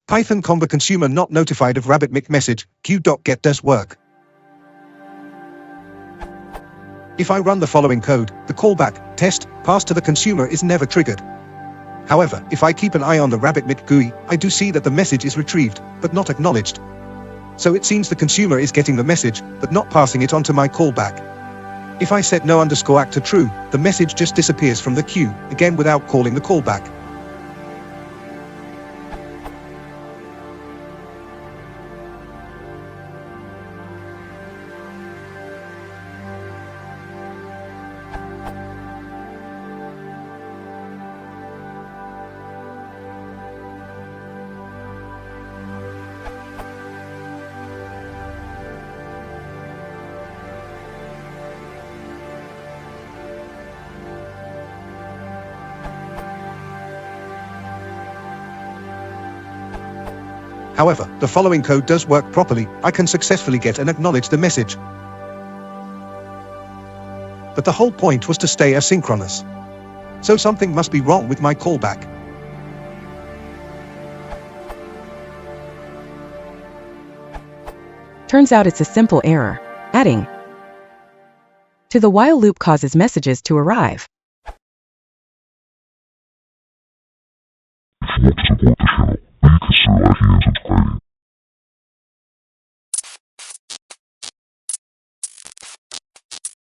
Python Kombu consumer not notified of Rabbitmq message, Queue.Get does work. If I run the following code, the callback, test, pass to the consumer is never triggered. However, if I keep an eye on the Rabbitmq GUI, I do see that the message is retrieved, but not acknowledged. So it seems the consumer is getting the message, but not passing it on to my callback. If I set no_act to true, the message just disappears from the queue, again without calling the callback. However, the following code does work properly. I can successfully get and acknowledge the message. But the whole point was to stay asynchronous. So something must be wrong with my callback. Turns out it's a simple error. Adding to the while loop causes messages to arrive. If you want to support the channel,